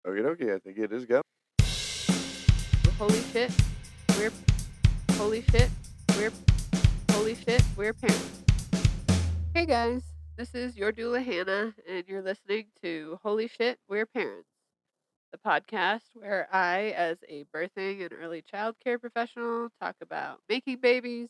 Okie dokie, I think it is go. Holy shit, we're holy shit, we're holy shit, we're parents. Hey guys, this is your doula Hannah, and you're listening to Holy Shit, We're Parents, the podcast where I, as a birthing and early child care professional, talk about making babies,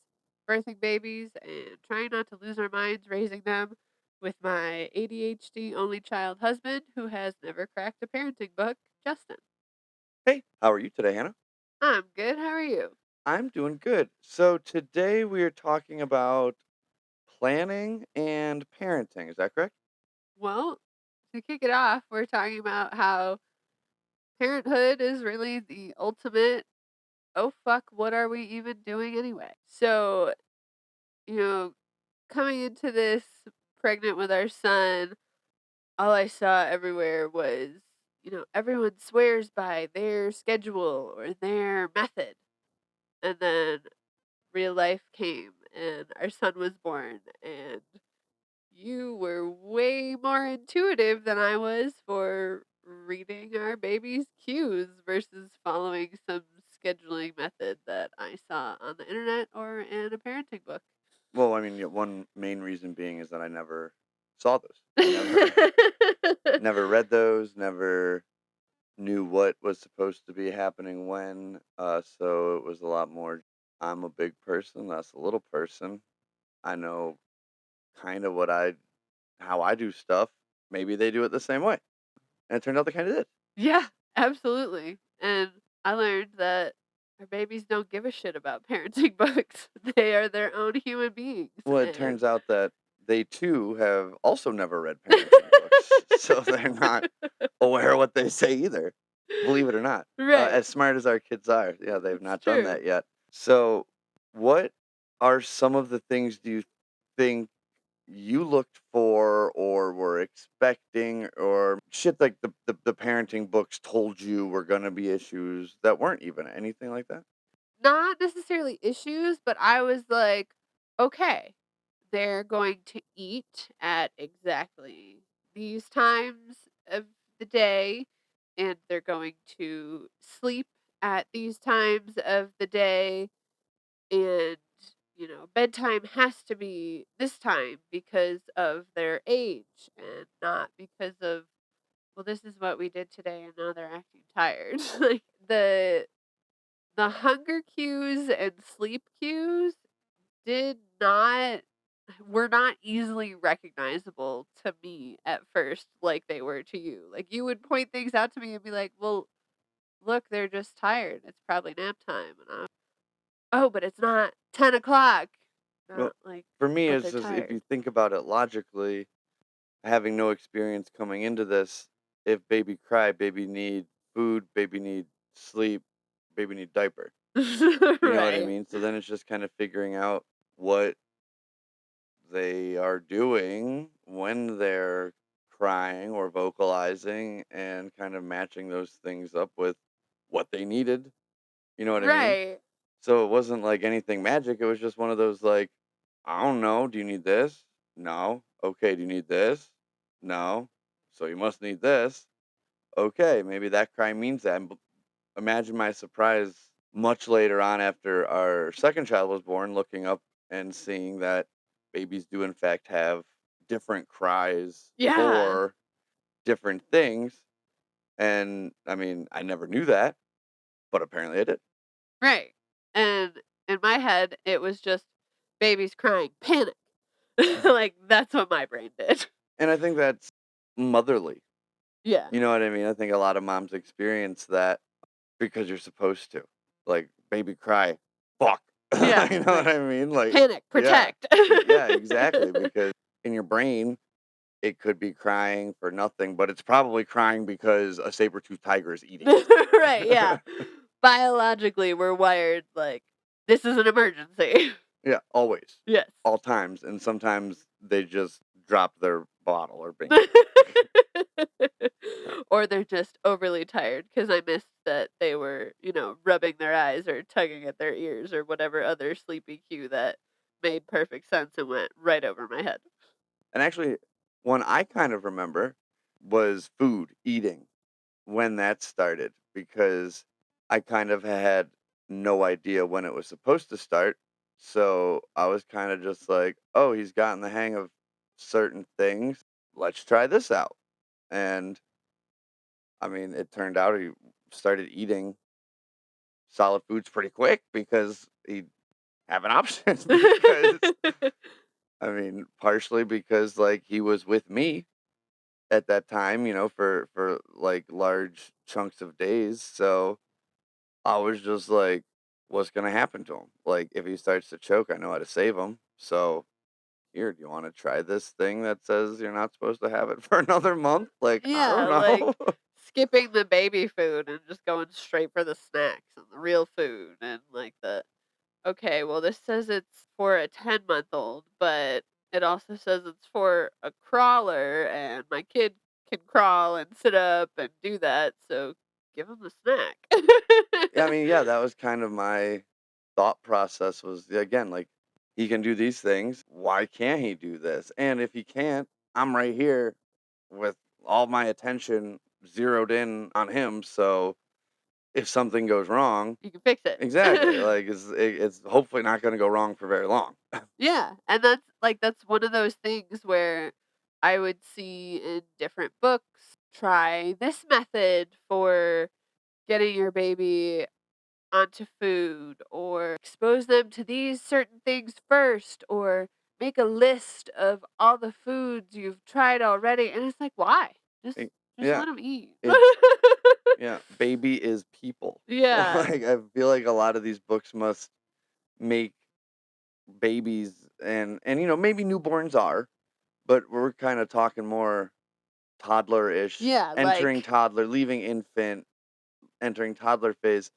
birthing babies, and trying not to lose our minds raising them with my ADHD only child husband who has never cracked a parenting book, Justin. Hey, how are you today, Hannah? I'm good. How are you? I'm doing good. So today we are talking about planning and parenting. Is that correct? Well, to kick it off, we're talking about how parenthood is really the ultimate, oh fuck, what are we even doing anyway? So, you know, coming into this pregnant with our son, all I saw everywhere was, everyone swears by their schedule or their method. And then real life came and our son was born and you were way more intuitive than I was for reading our baby's cues versus following some scheduling method that I saw on the internet or in a parenting book. Well, I mean, one main reason being is that I never saw those. I never never read those, never knew what was supposed to be happening when. So it was a lot more I'm a big person, that's a little person. I know kind of how I do stuff. Maybe they do it the same way. And it turned out they kind of did. Yeah, absolutely. And I learned that our babies don't give a shit about parenting books. They are their own human beings. Well, it And turns out that they too have also never read parenting books, so they're not aware of what they say either. Believe it or not, right. as smart as our kids are, yeah, they've It's not done true. that yet. So, what are some of the things do you think you looked for or were expecting, or shit like the parenting books told you were going to be issues that weren't even anything like that? Not necessarily issues, but I was like, okay, they're going to eat at exactly these times of the day, and they're going to sleep at these times of the day, and bedtime has to be this time because of their age and not because of, well, this is what we did today and now they're acting tired. Like the hunger cues and sleep cues did not were not easily recognizable to me at first like they were to you. Like, you would point things out to me and be like, "Well, look, they're just tired. It's probably nap time." And oh, but it's not 10 o'clock. Well, Not like, for me, but it's they're just if tired. you think about it logically, having no experience coming into this, if baby cry, baby need food, baby need sleep, baby need diaper. You know what I Right. mean? So then it's just kind of figuring out what they are doing when they're crying or vocalizing and kind of matching those things up with what they needed. You know what I mean? Right. So it wasn't like anything magic. It was just one of those like, I don't know. Do you need this? No. Okay. Do you need this? No. So you must need this. Okay. Maybe that cry means that. Imagine my surprise much later on after our second child was born, looking up and seeing that babies do in fact have different cries Yeah. for different things. And I mean, I never knew that, but apparently I did. Right. And in my head, it was just babies crying, panic. Like, that's what my brain did. And I think that's motherly. Yeah. You know what I mean? I think a lot of moms experience that because you're supposed to. Like, baby cry, fuck. Yeah. You know what Like, I mean? Like, panic, yeah. protect. Yeah, exactly. Because in your brain, it could be crying for nothing, but it's probably crying because a saber-toothed tiger is eating Right. Yeah. it. Biologically, we're wired like, this is an emergency. Yeah, always. Yes. All times. And sometimes they just drop their bottle or bingo. Yeah. Or they're just overly tired because I missed that they were, rubbing their eyes or tugging at their ears or whatever other sleepy cue that made perfect sense and went right over my head. And actually, one I kind of remember was food, eating. when that started because I kind of had no idea when it was supposed to start. So I was kind of just like, oh, he's gotten the hang of certain things. Let's try this out. And I mean, it turned out he started eating solid foods pretty quick because he have an option because I mean, partially because like he was with me at that time, for like large chunks of days. So I was just like, what's gonna happen to him? Like if he starts to choke, I know how to save him. So here, do you want to try this thing that says you're not supposed to have it for another month? Like, I don't Yeah, like know. skipping the baby food and just going straight for the snacks and the real food and like okay, well this says it's for a 10-month-old, but it also says it's for a crawler and my kid can crawl and sit up and do that, so give him the snack. Yeah, I mean, yeah, that was kind of my thought process was yeah, again, like he can do these things. Why can't he do this? And if he can't, I'm right here with all my attention zeroed in on him. So if something goes wrong, You can fix it. exactly, like it's hopefully not going to go wrong for very long. Yeah, and that's one of those things where I would see in different books, try this method for getting your baby onto food, or expose them to these certain things first, or make a list of all the foods you've tried already, and it's like, why? Just Eh, just yeah, let them eat. it's yeah, baby is people. Yeah. Like I feel like a lot of these books must make babies and maybe newborns are, but we're kind of talking more toddler-ish, Yeah, entering like toddler, leaving infant, entering toddler phase.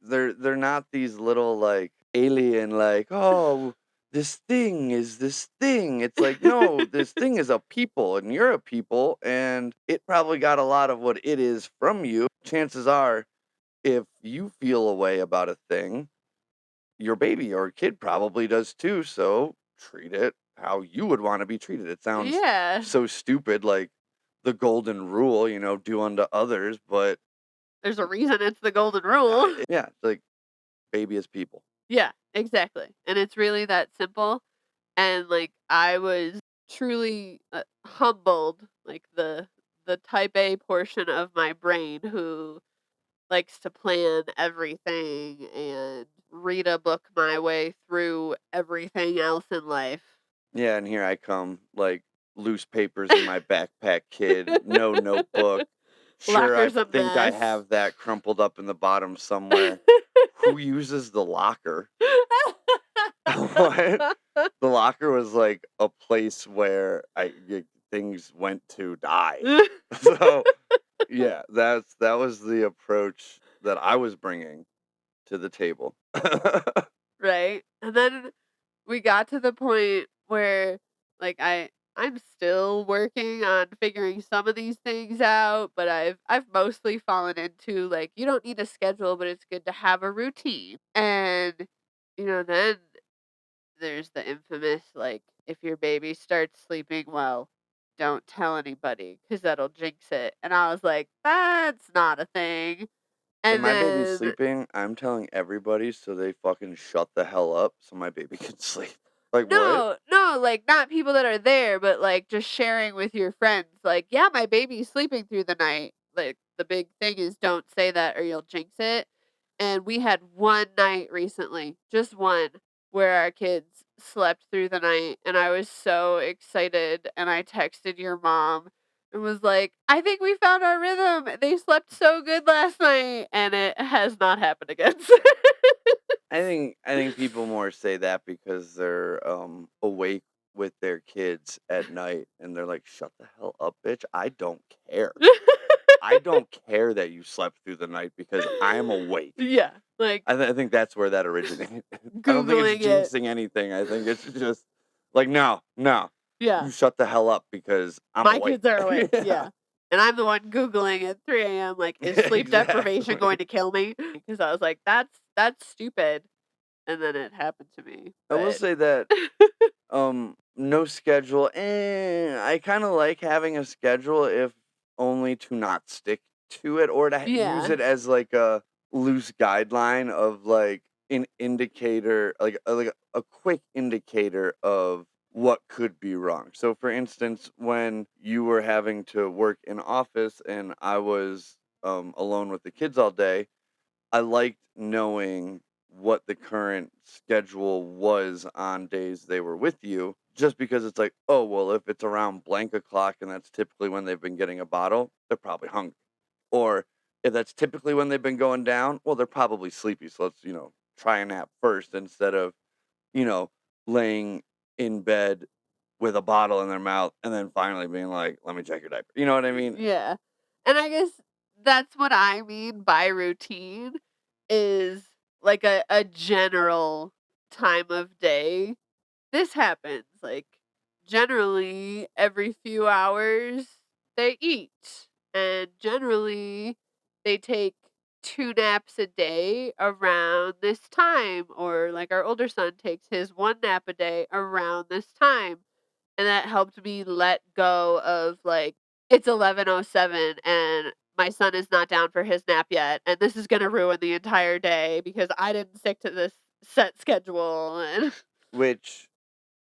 They're not these little like alien like, "Oh, this thing is this thing." It's like, "No, this thing is a people and you're a people and it probably got a lot of what it is from you." Chances are if you feel a way about a thing, your baby or kid probably does too, so treat it how you would want to be treated. It sounds yeah. so stupid, like the golden rule, do unto others, but There's a reason it's the golden rule. yeah, like baby is people. Yeah, exactly. And it's really that simple. And like I was truly humbled, like the type A portion of my brain who likes to plan everything and read a book my way through everything else in life. Yeah, and here I come, like loose papers in my backpack, kid, no notebook. Sure, I Locker's a think I mess. have that crumpled up in the bottom somewhere. Who uses the locker? What? The locker was like a place where things went to die. So yeah, that was the approach that I was bringing to the table. Right? And then we got to the point where like I'm still working on figuring some of these things out, but I've mostly fallen into like you don't need a schedule, but it's good to have a routine. And then there's the infamous like if your baby starts sleeping well, don't tell anybody cuz that'll jinx it. And I was like, that's not a thing. If And my baby's then sleeping, I'm telling everybody so they fucking shut the hell up so my baby can sleep. Like what? no, no, like, not people that are there, but, like, just sharing with your friends, like, "Yeah, my baby's sleeping through the night." Like, the big thing is don't say that or you'll jinx it, and we had one night recently, just one, where our kids slept through the night, and I was so excited, and I texted your mom and was like, "I think we found our rhythm. They slept so good last night," and it has not happened again. I think people more say that because they're awake with their kids at night and they're like, "Shut the hell up, bitch. I don't care. I don't care that you slept through the night because I'm awake." Yeah, like, I think that's where that originated. I don't think it's Googling it. jinxing anything. I think it's just like, no, no, Yeah, you shut the hell up because I'm my awake. kids are awake, Yeah, yeah, and I'm the one Googling at 3 a.m., like, "Is sleep deprivation exactly. going to kill me?" Because I was like, "That's stupid," and then it happened to me, I will but say that no schedule. I kind of like having a schedule if only to not stick to it or to use Yeah. it as like a loose guideline of like an indicator, like a quick indicator of what could be wrong. So, for instance, when you were having to work in office and I was alone with the kids all day, I liked knowing what the current schedule was on days they were with you, just because it's like, oh, well, if it's around blank o'clock and that's typically when they've been getting a bottle, they're probably hungry. Or if that's typically when they've been going down, well, they're probably sleepy. So let's, try a nap first instead of, you know, laying in bed with a bottle in their mouth and then finally being like, let me check your diaper. You know what I mean? Yeah. And I guess that's what I mean by routine is like a general time of day. This happens like generally every few hours they eat and generally they take 2 naps a day around this time or like our older son takes his 1 nap a day around this time and that helped me let go of, like, it's 11:07 and my son is not down for his nap yet, and this is gonna ruin the entire day because I didn't stick to this set schedule and Which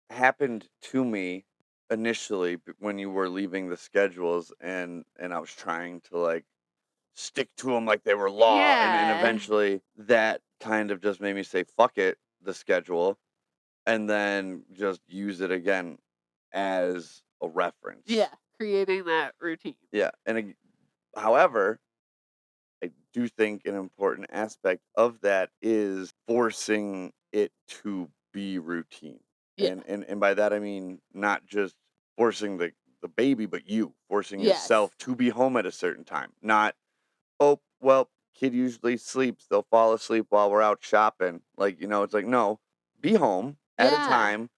happened to me initially when you were leaving the schedules and I was trying to like stick to them like they were law and Yeah. eventually that kind of just made me say fuck it the schedule and then just use it again as a reference. Yeah, creating that routine. Yeah, however, I do think an important aspect of that is forcing it to be routine. Yeah. And by that I mean not just forcing the baby, but you forcing Yes. yourself to be home at a certain time. Not, oh, well, kid usually sleeps. They'll fall asleep while we're out shopping. Like, it's like, no, be home at a Yeah. time,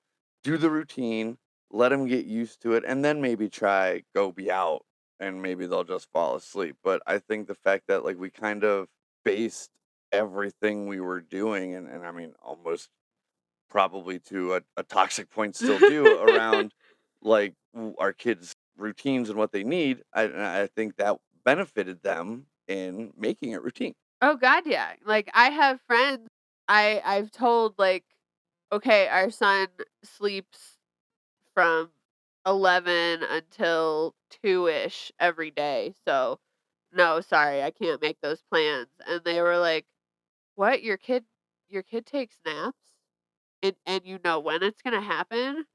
do the routine, let them get used to it, and then maybe try go be out and maybe they'll just fall asleep. But I think the fact that like we kind of based everything we were doing and I mean almost probably to a toxic point still do around like our kids' routines and what they need. I think that benefited them in making it routine. Oh god, yeah. Like, I have friends I've told, like, "Okay, our son sleeps from 11 until 2-ish every day. So, no, sorry, I can't make those plans." And they were like, "What? Your kid takes naps? And you know when it's gonna happen?"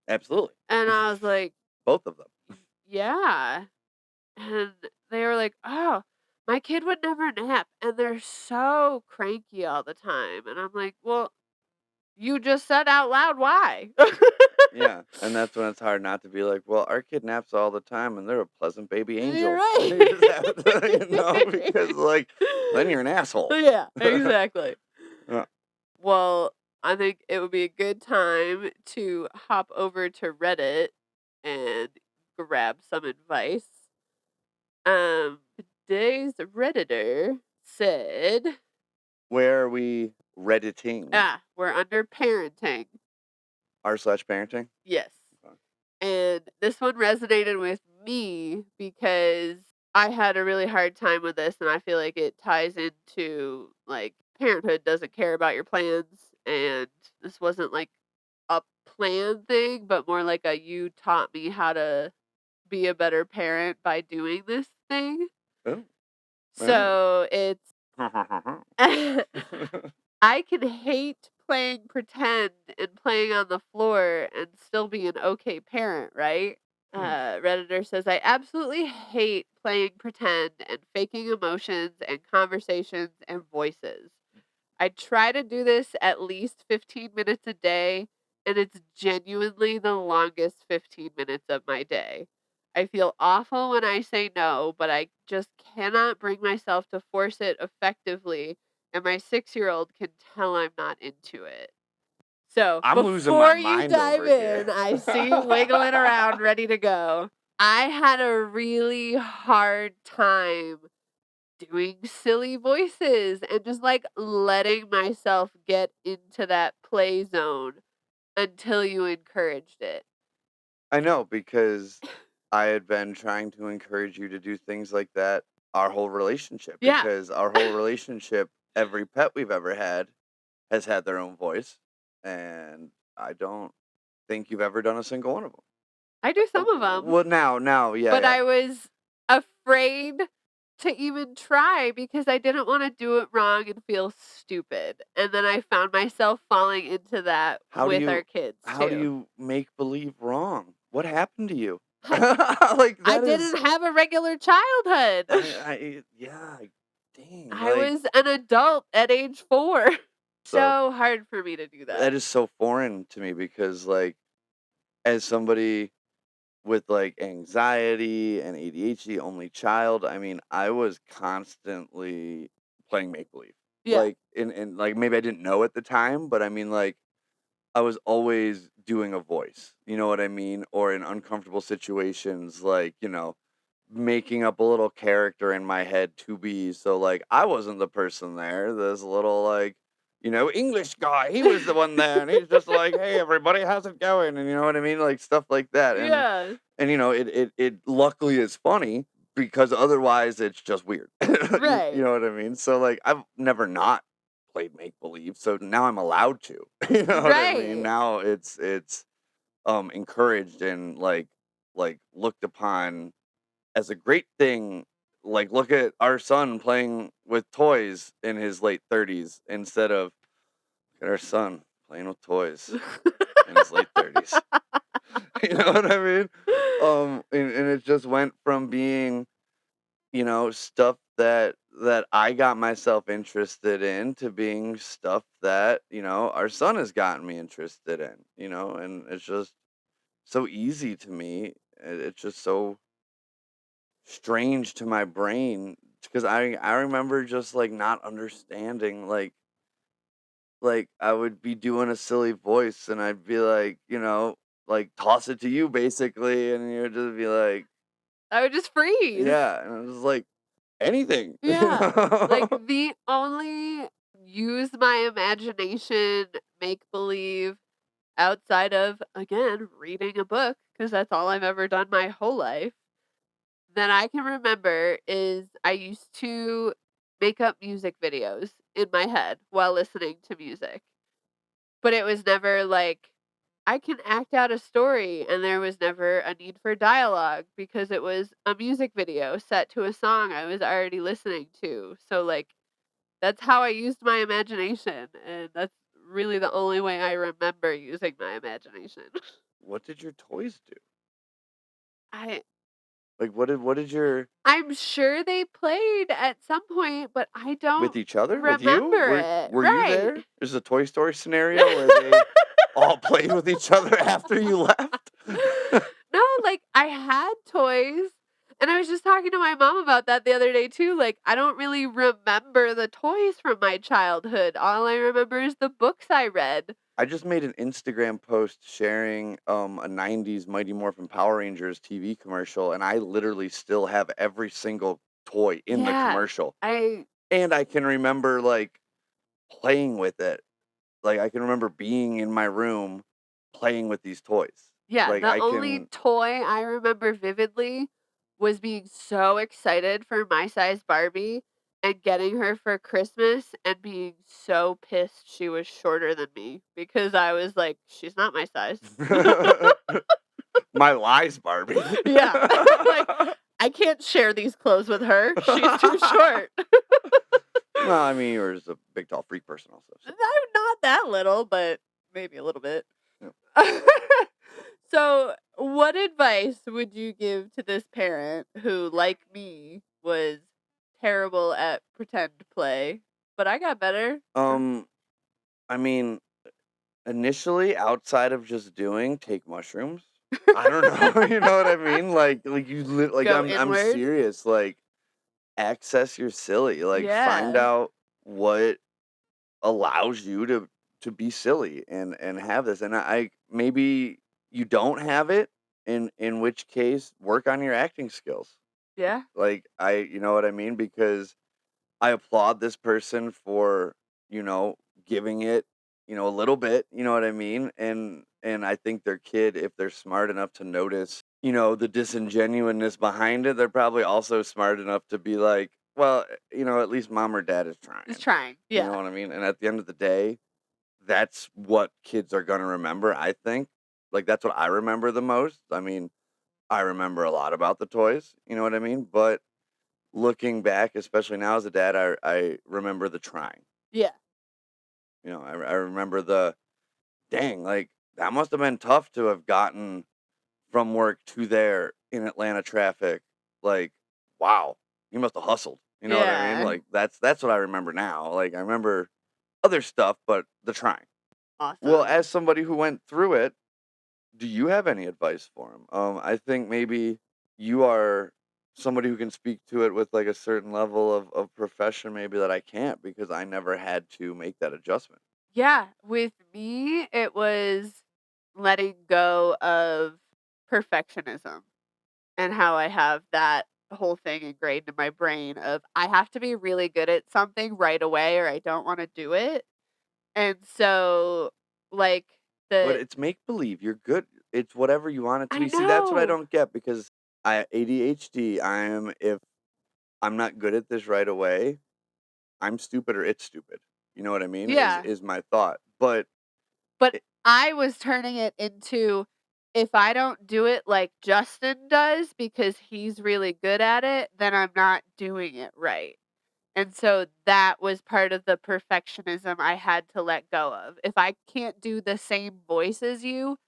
Absolutely, And I was like, both of them. Yeah. And they were like, "Oh, my kid would never nap and they're so cranky all the time." And I'm like, "Well, you just said out loud why." Yeah, and that's when it's hard not to be like, well, our kid naps all the time, and they're a pleasant baby You're angel. right. You just have to, because like then you're an asshole. Yeah, exactly. Yeah. Well, I think it would be a good time to hop over to Reddit and grab some advice. Today's Redditor said, Where are we redditing we're under parenting. r/parenting? Yes. Okay. And this one resonated with me because I had a really hard time with this, and I feel like it ties into like parenthood doesn't care about your plans, and this wasn't like a plan thing, but more like a you taught me how to be a better parent by doing this thing. Oh, oh. So it's I can hate playing pretend and playing on the floor and still be an okay parent, right? Redditor says, I absolutely hate playing pretend and faking emotions and conversations and voices. I try to do this at least 15 minutes a day, and it's genuinely the longest 15 minutes of my day. I feel awful when I say no, but I just cannot bring myself to force it effectively, and my 6-year-old can tell I'm not into it. So, I'm losing my before you mind dive over here. in, I see you wiggling around ready to go. I had a really hard time doing silly voices and just like letting myself get into that play zone until you encouraged it. I know because I had been trying to encourage you to do things like that our whole relationship, Yeah. because our whole relationship, every pet we've ever had has had their own voice, and I don't think you've ever done a single one of them. I do some of them, Well, now, yeah, but yeah. I was afraid to even try because I didn't wanna do it wrong and feel stupid, and then I found myself falling into that How do with our you kids how do too. you make believe wrong? What happened to you? Like, I that is didn't have a regular childhood. yeah, dang, I like, was an adult at age 4. so So hard for me to do that that. is so foreign to me because, like, as somebody with, like, anxiety and ADHD, only child, I mean, I was constantly playing make believe. Yeah. Like, and, like, maybe I didn't know at the time, but I mean, like, I was always doing a voice, you know what I mean? Or in uncomfortable situations, like, making up a little character in my head to be so, like, I wasn't the person there. This little, like, English guy, he was the one there, and he's just like, "Hey, everybody, how's it going?" And you know what I mean? Like, stuff like that. And Yeah. and it luckily is funny because otherwise it's just weird. You Right. know what I mean? So, like, I've never not played make believe, so now I'm allowed to. You know what I mean? Right. Now it's encouraged and like looked upon as a great thing. Like, look at our son playing with toys in his late 30s instead of look at our son playing with toys in his late 30s. You know what I mean? And it just went from being, stuff that I got myself interested in to being stuff that, our son has gotten me interested in, and it's just so easy to me. It's just so strange to my brain because I remember just like not understanding like I would be doing a silly voice and I'd be like, like toss it to you basically, and you'd just be like, I would just freeze. yeah, and I was like anything, Yeah. Like, the only use my imagination, make believe, outside of, again, reading a book, because that's all I've ever done my whole life, that I can remember is I used to make up music videos in my head while listening to music. But it was never like, I can act out a story, and there was never a need for dialogue because it was a music video set to a song I was already listening to. So, like, that's how I used my imagination, and that's really the only way I remember using my imagination. What did your toys do? I Like, what did your I'm sure they played at some point, but I with don't each other? With you? remember Were it. were you Right. there? There's a Toy Story scenario where they all played with each other after you left? No, like, I had toys, and I was just talking to my mom about that the other day too, like, I don't really remember the toys from my childhood, all I remember is the books I read. I just made an Instagram post sharing a 90s Mighty Morphin Power Rangers TV commercial, and I literally still have every single toy in the Yeah, commercial. I And I can remember like playing with it. Like, I can remember being in my room playing with these toys. yeah, Like, the I only can toy I remember vividly was being so excited for my size Barbie and getting her for Christmas and being so pissed she was shorter than me because I was like, "She's not my size." my lies, Barbie. Yeah. Like, I can't share these clothes with her. She's too short. Well, I mean, you're just a big, tall freak person, also. So, I'm not that little, but maybe a little bit. yeah. So, what advice would you give to this parent who, like me, was terrible at pretend play, but I got better? Um, I mean, initially, outside of just doing take mushrooms. I don't know. You know what I mean? Like like Go I'm inward? serious. Like, access your silly. Like, find Yeah. out what allows you to be silly and have this. And I maybe you don't have it, in which case work on your acting skills. Yeah. Like, you know what I mean? Because I applaud this person for, giving it, a little bit, you know what I mean? and I think their kid, if they're smart enough to notice, the disingenuousness behind it, they're probably also smart enough to be like, well, at least mom or dad is Is trying. trying. You know Yeah. what I mean? And at the end of the day, that's what kids are gonna remember, I think. Like, that's what I remember the most. I mean, I remember a lot about the toys, you know what I mean? But looking back, especially now as a dad, I remember the trying. Yeah. I remember the dang, like that must have been tough to have gotten from work to there in Atlanta traffic. Like, wow, you must have hustled. You know what I mean? Yeah. Like that's what I remember now. Like I remember other stuff, but the trying. Well, Awesome. as somebody who went through it, do you have any advice for him? I think maybe you are somebody who can speak to it with like a certain level of profession, maybe that I can't because I never had to make that adjustment. Yeah, with me, it was letting go of perfectionism and how I have that whole thing ingrained in my brain of I have to be really good at something right away or I don't want to do it. And so, like, But the it's make believe. You're good. It's whatever you want it to I be. See, that's what I know. don't get because I ADHD. I am if I'm not good at this right away, I'm stupid or it's stupid. You know what I mean? Is Yeah. is my thought. But But it, I was turning it into if I don't do it like Justin does because he's really good at it, then I'm not doing it right. And so that was part of the perfectionism I had to let go of. If I can't do the same voice as you,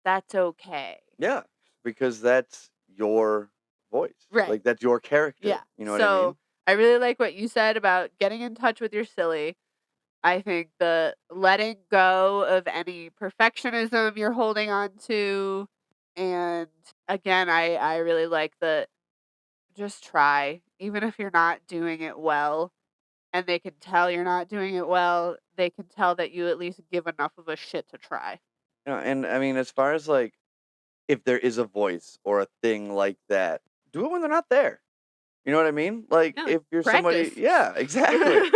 that's okay. yeah, because that's your voice. Right. Like that's your character. Yeah. You know what I So mean? I really like what you said about getting in touch with your silly. I think the letting go of any perfectionism you're holding on to. And again, I really like the just try, even if you're not doing it well and they can tell you're not doing it well, they can tell that you at least give enough of a shit to try. And I mean, as far as like if there is a voice or a thing like that, do it when they're not there. You know what I mean? Like Yeah, if you're somebody, practice. yeah, exactly.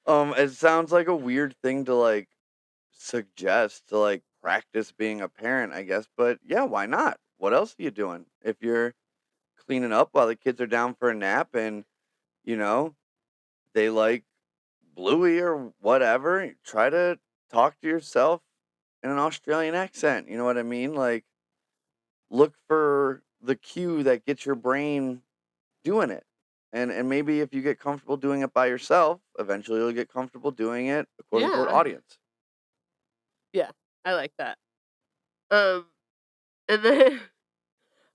It sounds like a weird thing to like suggest to like practice being a parent, I guess. But yeah, why not? What else are you doing? If you're cleaning up while the kids are down for a nap and, you know, they like Bluey or whatever, try to talk to yourself in an Australian accent. You know what I mean? Like look for the cue that gets your brain doing it. And maybe if you get comfortable doing it by yourself, eventually you'll get comfortable doing it, quote unquote, Yeah. audience. Yeah. I like that. Um and then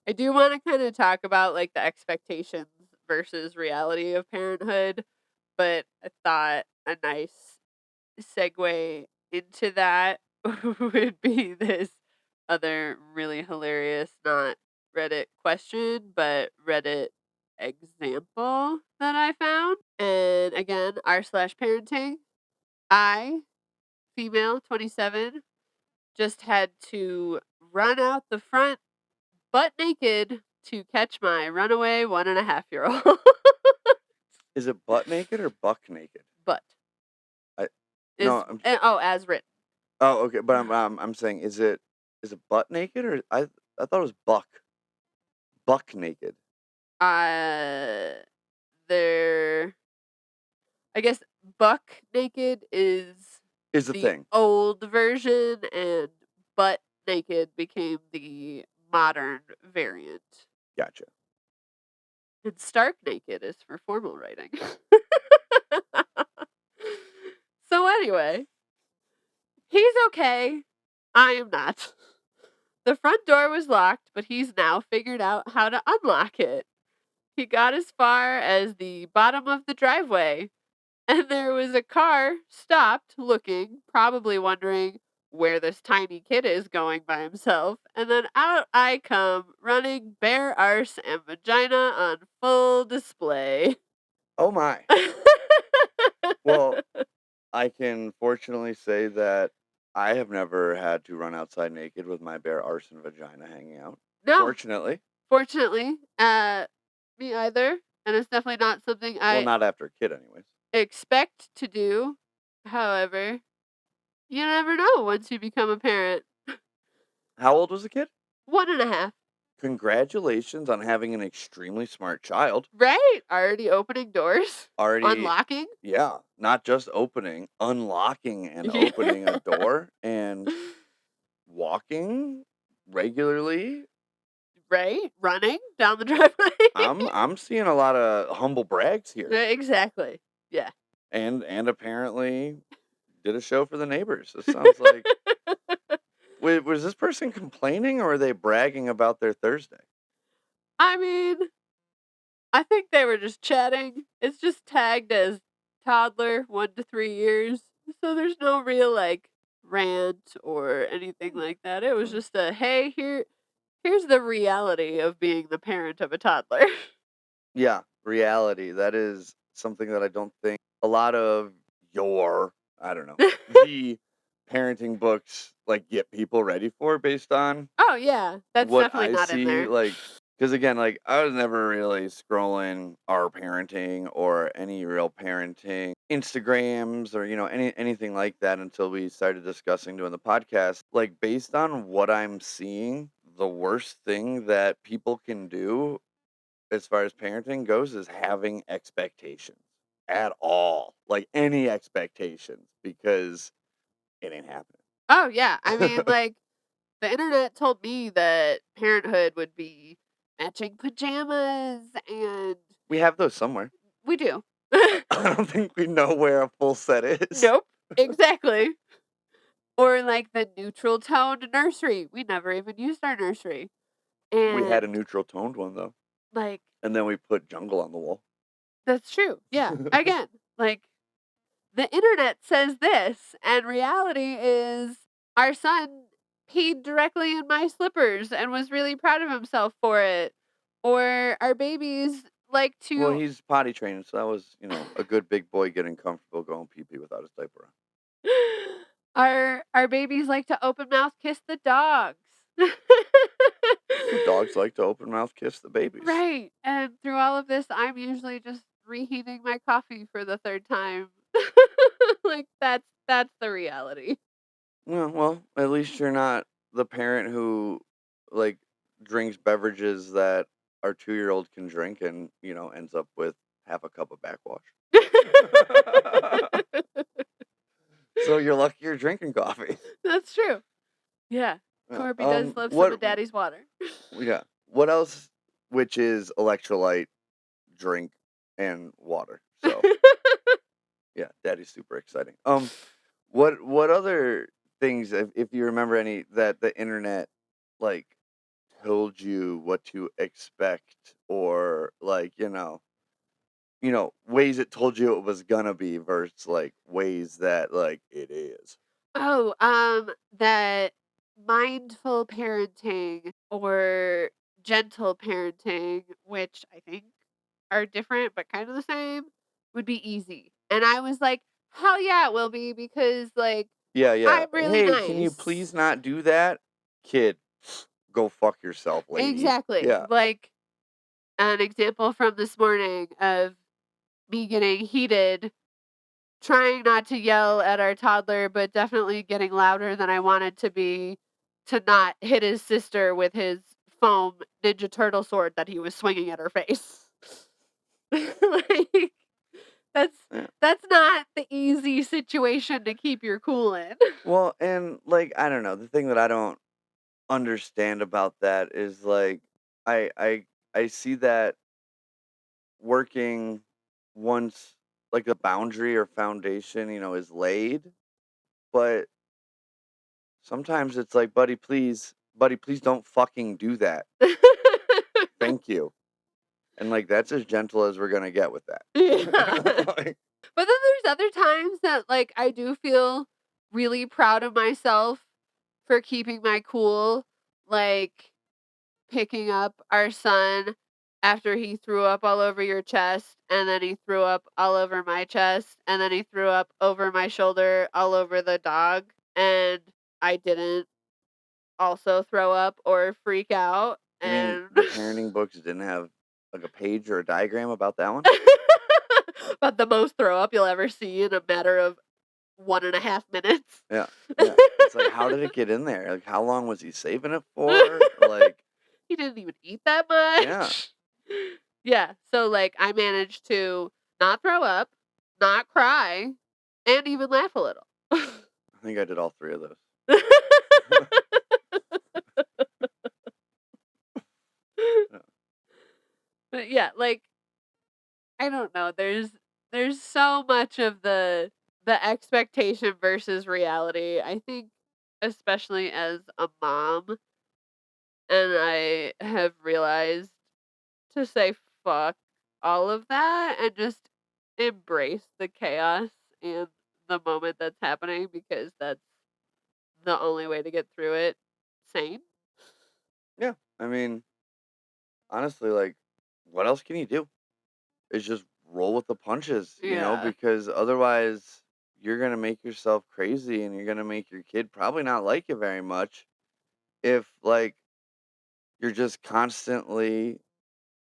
I do want to kind of talk about like the expectations versus reality of parenthood, but I thought a nice segue into that would be this other really hilarious, not Reddit question, but Reddit example that I found. And again, r/parenting. I, female 27, just had to run out the front butt naked to catch my runaway 1.5-year old. Is it butt naked or buck naked? Butt I is, no, I'm oh, as written. oh okay, but I'm saying is it butt naked or I thought it was buck naked Uh, there I guess buck naked is is the the thing. old version and butt naked became the modern variant. Gotcha. And stark naked is for formal writing. So anyway, he's okay. I am not. The front door was locked, but he's now figured out how to unlock it. He got as far as the bottom of the driveway, and there was a car stopped looking, probably wondering where this tiny kid is going by himself. And then out I come, running bare arse and vagina on full display. Oh my. Well, I can fortunately say that I have never had to run outside naked with my bare arse and vagina hanging out. No, Fortunately. fortunately, me either. And it's definitely not something Well, I not after a kid anyways. expect to do. However, you never know once you become a parent. How old was the kid? 1.5. Congratulations on having an extremely smart child. Right? Already opening doors, Already, unlocking. yeah, not just opening, unlocking and Yeah. opening a door and walking regularly. Right? Running down the driveway. I'm seeing a lot of humble brags here. Exactly. Yeah. And apparently did a show for the neighbors. This sounds like was this person complaining or were they bragging about their Thursday? I mean, I think they were just chatting. It's just tagged as toddler 1 to 3 years. So there's no real like rant or anything like that. It was Mm. just a hey, here's the reality of being the parent of a toddler. Yeah, reality. That is something that I don't think a lot of your, I don't know, the parenting books like get people ready for based on Oh yeah, that's what definitely I not in see. there. Like, because again, like I was never really scrolling our parenting or any real parenting Instagrams or anything like that until we started discussing doing the podcast. Like based on what I'm seeing, the worst thing that people can do as far as parenting goes is having expectations at all. Like any expectations because it ain't Oh yeah, I mean happening. like the internet told me that Parenthood would be matching pajamas and We have those somewhere. we do. I don't think we know where a full set is. Nope. Exactly. Or like the neutral toned nursery. We never even used our nursery. We had And a neutral toned one though, like and then we put jungle on the wall. that's true. Yeah. Again, like the internet says this and reality is our son peed directly in my slippers and was really proud of himself for it. Or our babies like Well, to he's potty trained, so that was, a good big boy getting comfortable going pee pee without his diaper on. our babies like to open mouth kiss the dogs. The dogs like to open mouth kiss the babies. Right, and through all of this, I'm usually just reheating my coffee for the 3rd time. Like, that's the reality. Well, at least you're not the parent who like drinks beverages that our 2-year-old can drink and, ends up with half a cup of backwash. So you're lucky you're drinking coffee. That's true. Yeah, Yeah. Corby does love some What of daddy's water. Yeah. What else which is electrolyte, drink, and water. So, yeah, daddy's super exciting. What other things if you remember any that the internet like told you what to expect or like, ways it told you it was gonna be versus like ways that like it is. Oh, that mindful parenting or gentle parenting, which I think are different but kind of the same, would be easy. And I was like, hell yeah, it will be because like Yeah, yeah. I'm really Hey, can you please nice. not do that? Kid, go fuck yourself, lady. Exactly. Yeah. Like an example from this morning of me getting heated, trying not to yell at our toddler, but definitely getting louder than I wanted to be to not hit his sister with his foam Ninja Turtle sword that he was swinging at her face. Like, that's Yeah. that's not the easy situation to keep your cool in. Well, and like I don't know, the thing that I don't understand about that is like I I I see that working once like a boundary or foundation, is laid, but sometimes it's like, buddy, please don't fucking do that. Thank you. And like that's as gentle as we're gonna get with that. Yeah. Like, But then there's other times that, like, I do feel really proud of myself for keeping my cool, like, picking up our son after he threw up all over your chest, and then he threw up all over my chest, and then he threw up over my shoulder all over the dog, and I didn't also throw up or freak out, you mean and the parenting books didn't have like a page or a diagram about that one? but the most throw up you'll ever see in a matter of 1.5 minutes. Yeah, yeah. It's like, how did it get in there? Like, how long was he saving it for? Like, He didn't even eat that yeah, much. Yeah, so, like, I managed to not throw up, not cry, and even laugh a little. I think I did all 3 of those. Yeah. But, yeah, like, I don't know, there's so much of the expectation versus reality. I think especially as a mom, and I have realized to say fuck all of that and just embrace the chaos and the moment that's happening because that's the only way to get through it sane. Yeah, I mean, honestly, like, what else can you do? It's just roll with the punches, Yeah. because otherwise you're gonna make yourself crazy and you're gonna make your kid probably not like you very much if, like, you're just constantly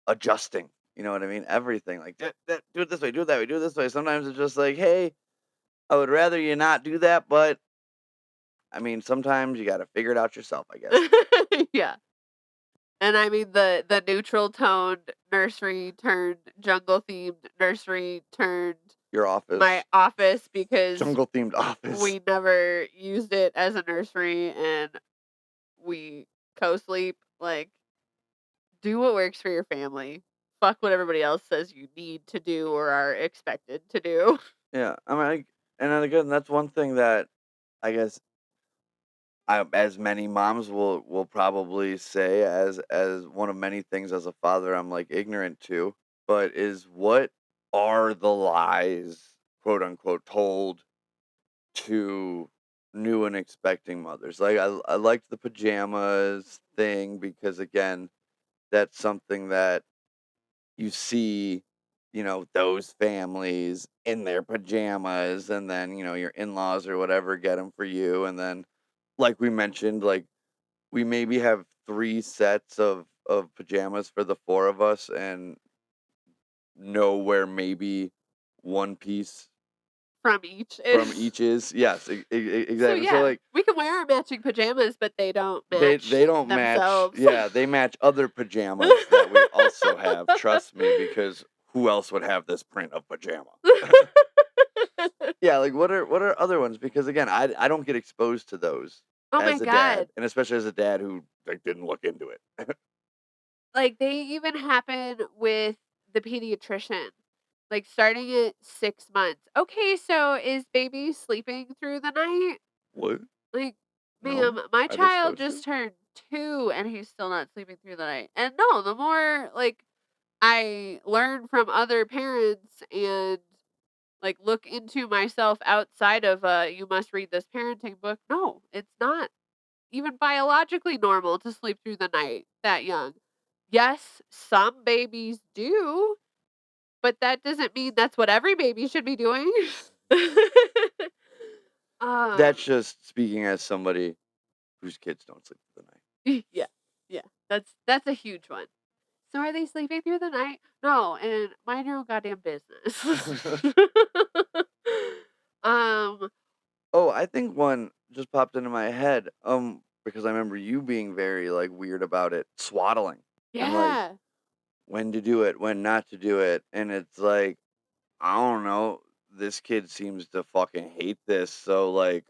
adjusting. You know what I mean? Everything like do it this way, do it that way, do it this way. Sometimes it's just like, hey, I would rather you not do that, but I mean, sometimes you got to figure it out yourself, I guess. Yeah. And I mean the neutral toned nursery turned jungle themed nursery turned Your my office, office because jungle themed office. we never used it as a nursery and we co-sleep. Like, do what works for your family. Fuck what everybody else says you need to do or are expected to do. Yeah, I mean, and then again, that's one thing that I guess as many moms will probably say as one of many things as a father I'm like ignorant to, but is what are the lies, quote unquote, told to new and expecting mothers? Like I liked the pajamas thing because again, that's something that you see, those families in their pajamas, and then, your in-laws or whatever get them for you. And then, like we mentioned, like we maybe have 3 sets of pajamas for the 4 of us and know where maybe one piece From each from is each is. Yes, so exactly. So yeah, like we can wear our matching pajamas, but they don't they match don't match. themselves. Yeah, they match other pajamas that we also have. Trust me, because who else would have this print of pajama? Yeah, like what are other ones? Because again, I don't get exposed to those Oh my as a dad, god. and especially as a dad who like didn't look into it. Like, they even happen with the pediatrician, like, starting at 6 months. "Okay, so is baby sleeping through the night?" What? Like, No? "Ma'am, my Are they child supposed just to? turned 2 and he's still not sleeping through the night." And no, the more, like, I learn from other parents and, like, look into myself outside of, "You must read this parenting book." No, it's not even biologically normal to sleep through the night that young. Yes, some babies do, but that doesn't mean that's what every baby should be doing. That's um, just speaking as somebody whose kids don't sleep through the yeah, yeah, that's a huge one. So are they sleeping through the night? No, and mind your own goddamn business. night. um, Oh, I think one just popped into my head. Because I remember you being very like weird about it, swaddling, and like yeah. when to do it, when not to do it, and it's like I don't know. This kid seems to fucking hate this, so like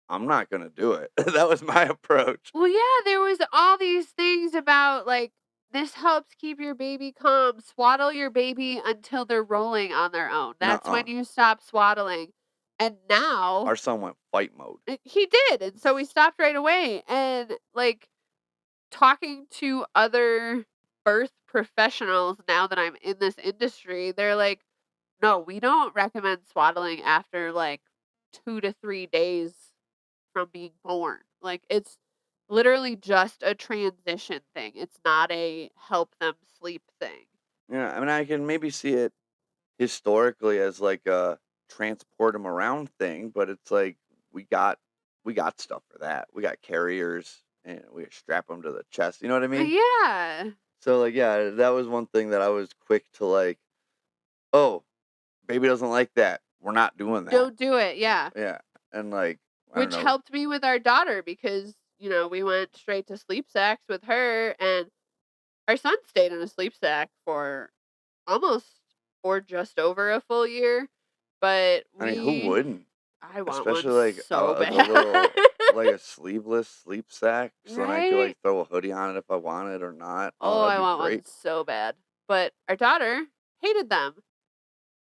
I'm not gonna do it. That was my approach. Well, yeah, there was all these things about like this helps keep your baby calm. Swaddle your baby until they're rolling on their own. That's when Nuh-uh. you stop swaddling. And now Our son went fight mode. he did, and so we stopped right away. And like talking to other birth professionals now that I'm in this industry, they're like, "No, we don't recommend swaddling after like 2 to 3 days from being born." Like, it's literally just a transition thing. It's not a help them sleep thing. Yeah, I mean, I can maybe see it historically as like a transport him around thing, but it's like we got we got stuff for that. We got carriers and we strap them to the chest. You know what I mean? Yeah. So like, yeah, that was one thing that I was quick to like. Oh, baby doesn't like that. we're not doing that. Don't do it, yeah. Yeah, and, like, I don't Which know. helped me with our daughter because, we went straight to sleep sacks with her, and our son stayed in a sleep sack for almost or just over a full year, but I mean, who wouldn't? I want one Especially, like, so the bad. little like, a sleeveless sleep sack, so then I could, Right? like, throw a hoodie on it if I wanted or not. Oh, Oh, that'd I be want one great. so bad. But our daughter hated them.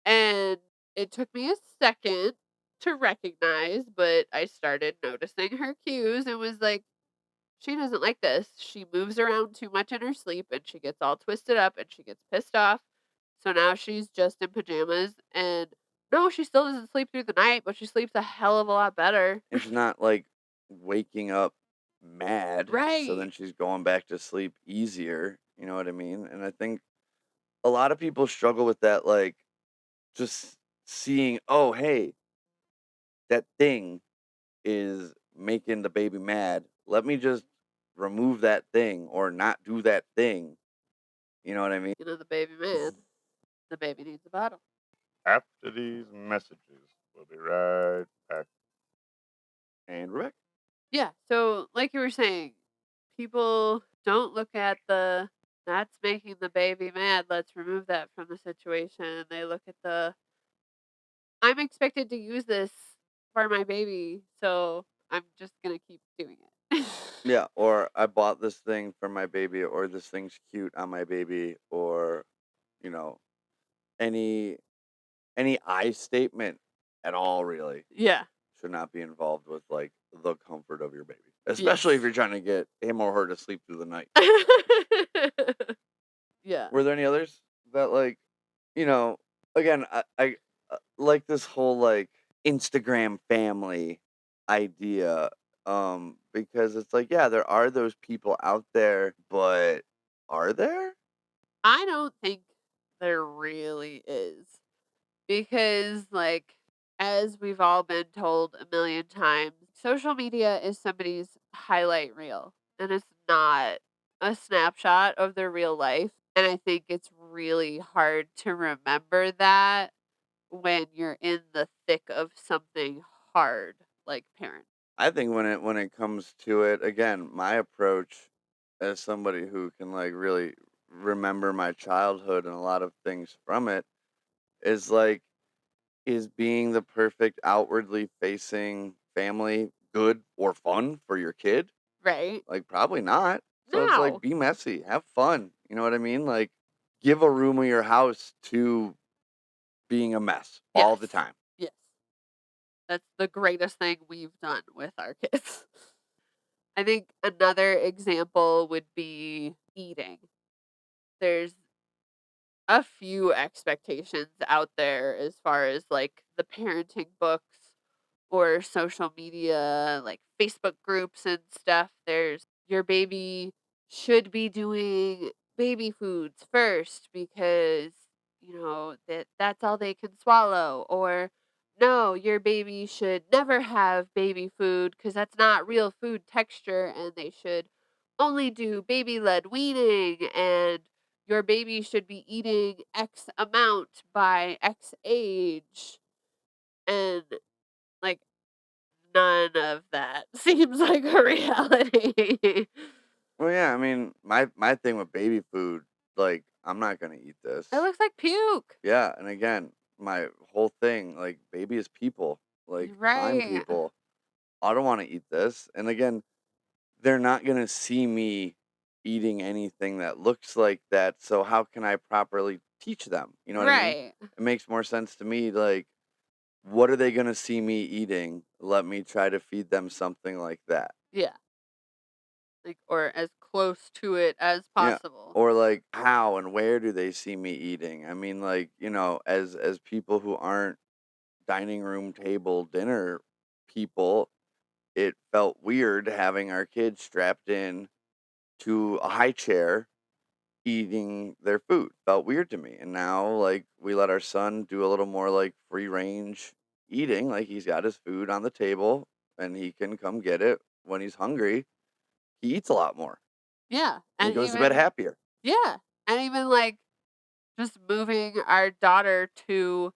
And it took me a second to recognize, but I started noticing her cues and was like, she doesn't like this. She moves around too much in her sleep and she gets all twisted up and she gets pissed off. So now she's just in pajamas and no, she still doesn't sleep through the night, but she sleeps a hell of a lot better. And she's not, like, waking up mad, so Right. then she's going back to sleep easier, you know what I mean? And I think a lot of people struggle with that, like, just seeing, "Oh, hey, that thing is making the baby mad. Let me just remove that thing or not do that thing." You know what I mean? The baby man. The baby needs a bottle. After these messages, we'll be right back. And we're back. Yeah. So, like you were saying, people don't look at the that's making the baby mad. Let's remove that from the situation. They look at the I'm expected to use this for my baby, so I'm just gonna keep doing it. Yeah, or I bought this thing for my baby, or this thing's cute on my baby, or you know, any I statement at all really Yeah. should not be involved with like the comfort of your baby, especially if Yes. you're trying to get him or her to sleep through the night. Yeah. Were there any others that like, you know, again, I like this whole like Instagram family idea because it's like yeah, there are those people out there, but are there? I don't think there really is. Because, like, as we've all been told a million times, social media is somebody's highlight reel, and it's not a snapshot of their real life. And I think it's really hard to remember that when you're in the thick of something hard like parent. I think when it comes to it, again, my approach as somebody who can like really remember my childhood and a lot of things from it is like is being the perfect outwardly facing family good or fun for your kid? Right? Like probably not. So it's like No. be messy, have fun. You know what I mean? Like give a room of your house to being a mess all Yes. the time. Yes. That's the greatest thing we've done with our kids. I think another example would be eating. There's a few expectations out there as far as like the parenting books or social media, like Facebook groups and stuff. There's your baby should be doing baby foods first because that's all they can swallow, or no, your baby should never have baby food because that's not real food texture and they should only do baby led weaning, and your baby should be eating X amount by X age. And like none of that seems like a reality. Well, yeah, I mean, my thing with baby food, like I'm not gonna eat It this. looks like puke. Yeah, and again, my whole thing, like baby is people, like fine Right. people. I don't want to eat this. And again, they're not gonna see me eating anything that looks like that. So how can I properly teach them? You know what I mean? Right. It makes more sense to me. Like, what are they gonna see me eating? Let me try to feed them something like that. Yeah. Like, or as close to it as Yeah. possible. Or like how and where do they see me eating? I mean, like, as people who aren't dining room table dinner people, it felt weird having our kids strapped in to a high chair eating their food. Felt weird to me. And now like we let our son do a little more like free range eating, like he's got his food on the table and he can come get it when he's hungry. He eats a lot more Yeah. and he And goes to bed even, happier. yeah. And even like just moving our daughter to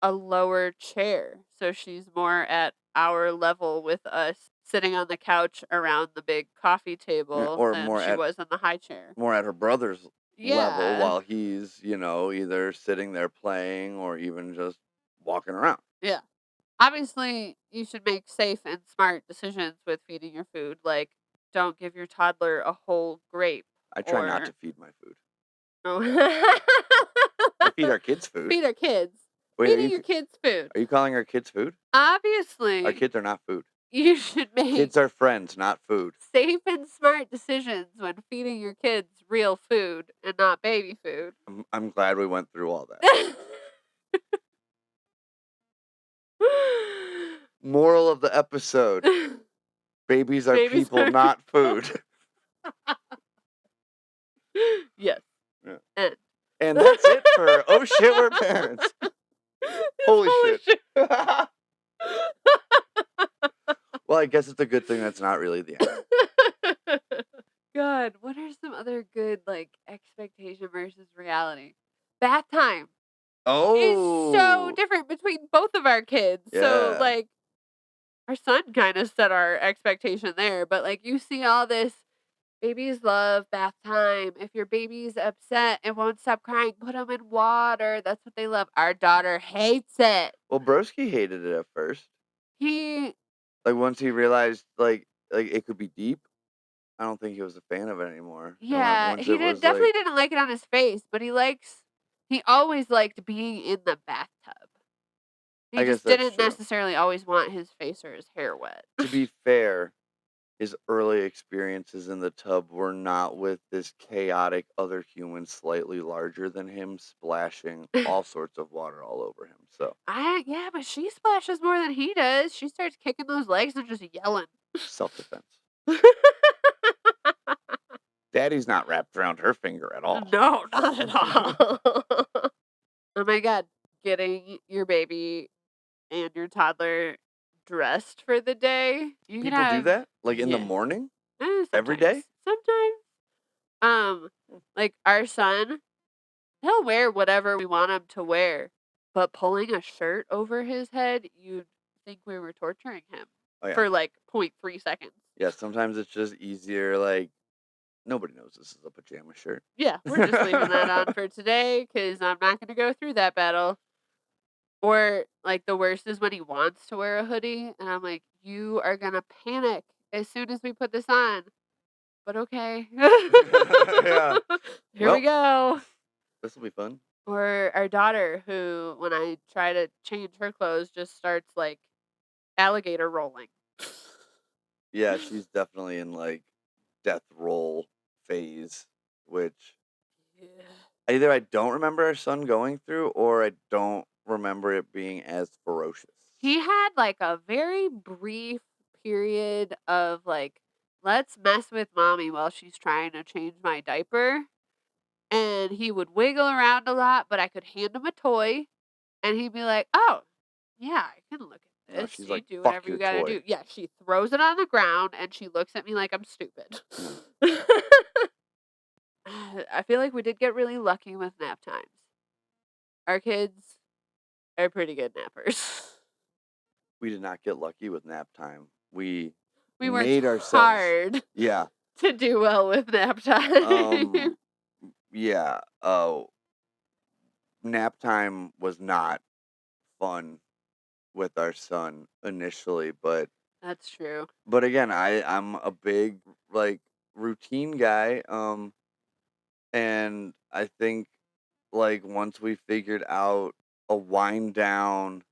a lower chair, so she's more at our level with us sitting on the couch around the big coffee Yeah, table or than she was in the high chair. more at her brother's level Yeah. while he's, either sitting there playing or even just walking around. Yeah. Obviously, you should make safe and smart decisions with feeding your food, like, don't give your toddler a whole grape I try not to or feed my food. oh. I feed our kids food. Feed our kids. Wait, Feeding your kids food. are you calling our kids food? Our Obviously, kids are not food. you should make Kids are friends, not food. safe and smart decisions when feeding your kids real food and not baby food. I'm glad we went through all that. Moral of the episode: babies are Babies people, are not people. food. Yes. Yeah. End. And that's it for Oh Shit, We're Parents. Holy shit. Well, I guess it's a good thing that's not really the end. God, what are some other good like expectation versus reality? Bath time is so Oh, different between both of our kids. So yeah. like our son kind of set our expectation there, but like you see all this babies love bath time. If your baby's upset and won't stop crying, put them in water. That's what they love. Our daughter hates it. Well, Broski hated it at first. He Like once he realized like it could be deep, I don't think he was a fan of it anymore. And Yeah, once he it did was like, definitely didn't like it on his face, but he always liked being in the bathtub. He I guess just that's didn't true. necessarily always want his face or his hair wet. To be fair, his early experiences in the tub were not with this chaotic other human slightly larger than him splashing all sorts of water all over him. So, Yeah, but she splashes more than he does. She starts kicking those legs and just yelling. self-defense. Daddy's not wrapped around her finger at all. No, not at all. Oh my god, getting your baby and your toddler dressed for the day. You can People do have that? Like in the yeah, morning? Every sometimes. day? Sometimes. Like our son, he'll wear whatever we want him to wear, but pulling a shirt over his head, you'd think we were torturing him Oh, yeah. for like 0.3 seconds. Yeah, sometimes it's just easier, like, nobody knows this is a pajama shirt. Yeah, we're just leaving that on for today because I'm not going to go through that battle. Or like the worst is when he wants to wear a hoodie, and I'm like, you are going to panic as soon as we put this on. But okay. Yeah. Here we Well, go. this will be fun. Or our daughter, who, when I try to change her clothes, just starts like alligator rolling. Yeah, she's definitely in like death roll phase, which Yeah. either I don't remember our son going through or I don't remember it being as ferocious. He had like a very brief period of like, let's mess with mommy while she's trying to change my diaper. And he would wiggle around a lot, but I could hand him a toy and he'd be like, oh, yeah, I can look at No, this. she's You like, do fuck whatever you your gotta toy. do. Yeah, she throws it on the ground and she looks at me like I'm stupid. Yeah. I feel like we did get really lucky with nap times. Our kids are pretty good nappers. We did not get lucky with nap time. We We worked made ourselves. hard Yeah. to do well with nap time. Yeah. Nap time was not fun with our son initially, That's true. but again, I'm a big like routine guy. And I think like once we figured out a wind down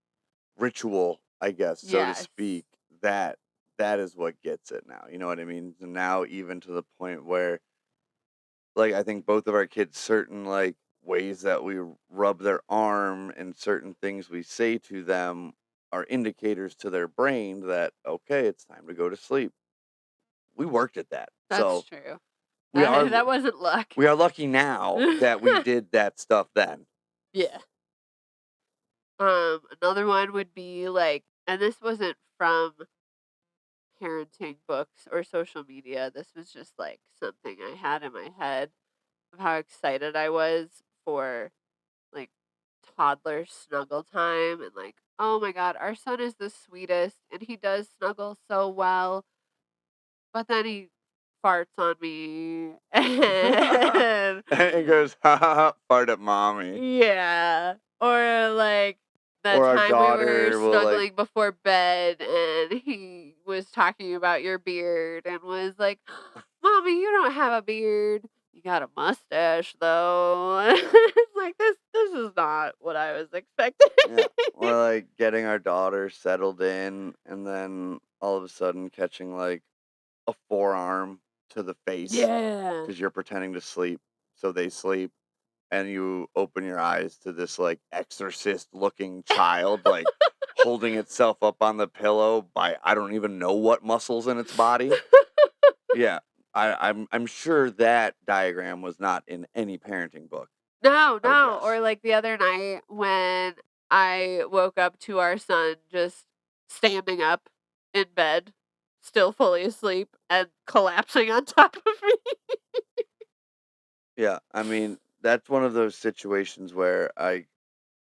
ritual, I guess, so to Yes. speak, that is what gets it now. You know what I mean? So now even to the point where like I think both of our kids certain like ways that we rub their arm and certain things we say to them are indicators to their brain that okay, it's time to go to sleep. We worked at that. That's So true. we are That wasn't luck. we are lucky now that we did that stuff then. Yeah. Another one would be like, and this wasn't from parenting books or social media. This was just like something I had in my head of how excited I was for like toddler snuggle time and like, oh my god, our son is the sweetest and he does snuggle so well, but then he farts on me and And goes, ha ha ha, fart at mommy. yeah. Or like that Or our time we were daughter will like, snuggling before bed and he was talking about your beard and was like, "Mommy, you don't have a beard. You got a mustache though." It's like this is not what I was expecting. yeah, or like getting our daughter settled in and then all of a sudden catching like a forearm to the face Yeah. because you're pretending to sleep. So they sleep and you open your eyes to this like exorcist looking child, like holding itself up on the pillow by I don't even know what muscles in its body. Yeah. I'm sure that diagram was not in any parenting book, No, I would no. guess. Or like the other night when I woke up to our son just standing up in bed, still fully asleep and collapsing on top of me. Yeah. I mean, that's one of those situations where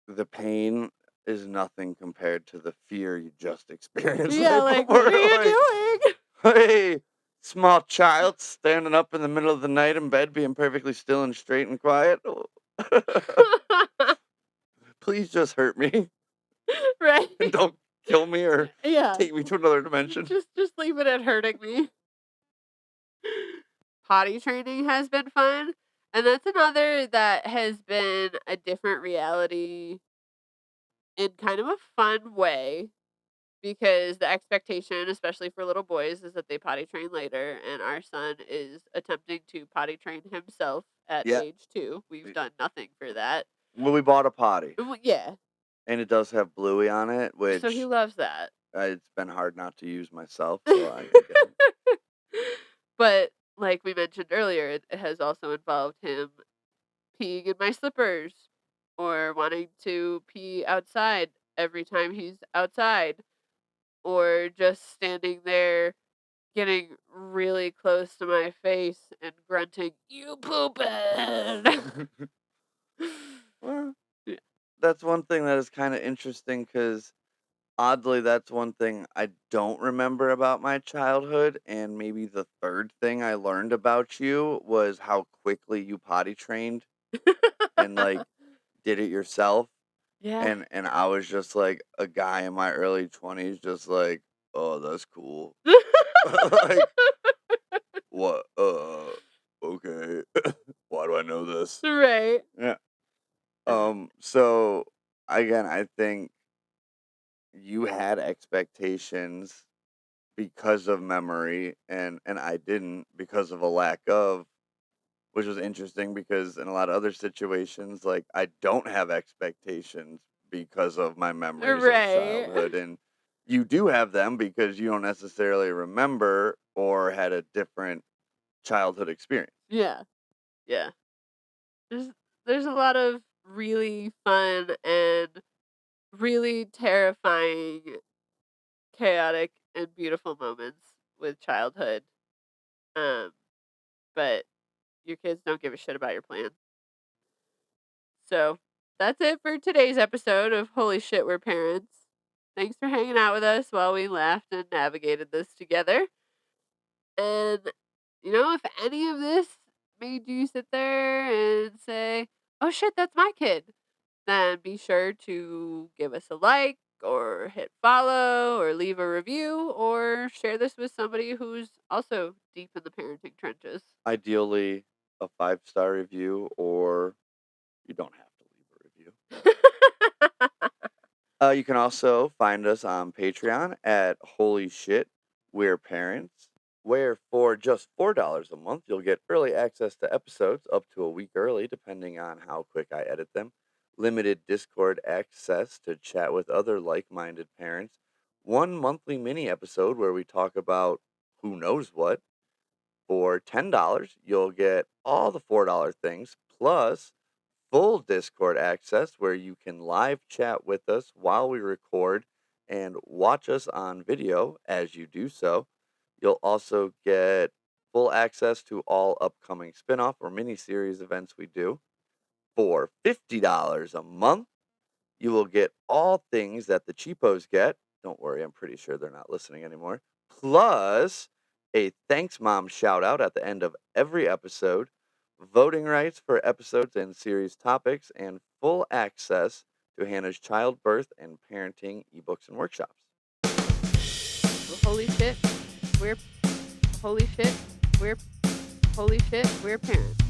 the pain is nothing compared to the fear you just experienced Yeah, right like, what are before you like, doing? hey, small child standing up in the middle of the night in bed being perfectly still and straight and quiet. Please just hurt me Right. and don't kill me or Yeah. take me to another dimension. Just leave it at hurting me. Potty training has been fun. And that's another that has been a different reality in kind of a fun way because the expectation, especially for little boys, is that they potty train later. And our son is attempting to potty train himself at Yeah. age 2. We've done nothing for that. Well, we bought a potty Yeah. and it does have Bluey on it, So he which loves that. it's been hard not to use myself. So I get it. But like we mentioned earlier, it has also involved him peeing in my slippers or wanting to pee outside every time he's outside or just standing there getting really close to my face and grunting, "You pooping." Well, Yeah. that's one thing that is kind of interesting because oddly, that's one thing I don't remember about my childhood. And maybe the third thing I learned about you was how quickly you potty trained and like did it yourself. Yeah. And I was just like a guy in my early 20s, just like, oh, that's cool. Like, what? Okay. Why do I know this? Right. Yeah. So again, I think you had expectations because of memory and I didn't because of a lack of, which was interesting because in a lot of other situations like I don't have expectations because of my memories of Right. childhood and you do have them because you don't necessarily remember or had a different childhood experience. Yeah. Yeah. There's there's a lot of really fun and really terrifying, chaotic, and beautiful moments with childhood. Um, but your kids don't give a shit about your plan. So that's it for today's episode of Holy Shit, We're Parents. Thanks for hanging out with us while we laughed and navigated this together. And, if any of this made you sit there and say, oh shit, that's my kid, then be sure to give us a like or hit follow or leave a review or share this with somebody who's also deep in the parenting trenches. Ideally a 5-star review or you don't have to leave a review. You can also find us on Patreon at Holy Shit, We're Parents, where for just $4 a month, you'll get early access to episodes up to a week early, depending on how quick I edit them, limited Discord access to chat with other like minded parents, one monthly mini episode where we talk about who knows what. For $10, you'll get all the $4 things plus full Discord access where you can live chat with us while we record and watch us on video as you do so. You'll also get full access to all upcoming spin off or mini series events we do. For $50 a month, You will get all things that the cheapos get. Don't worry, I'm pretty sure they're not listening anymore. Plus, a thanks mom shout out at the end of every episode, voting rights for episodes and series topics, and full access to Hannah's childbirth and parenting ebooks and workshops. Well, holy shit, we're holy shit, we're holy shit, we're parents.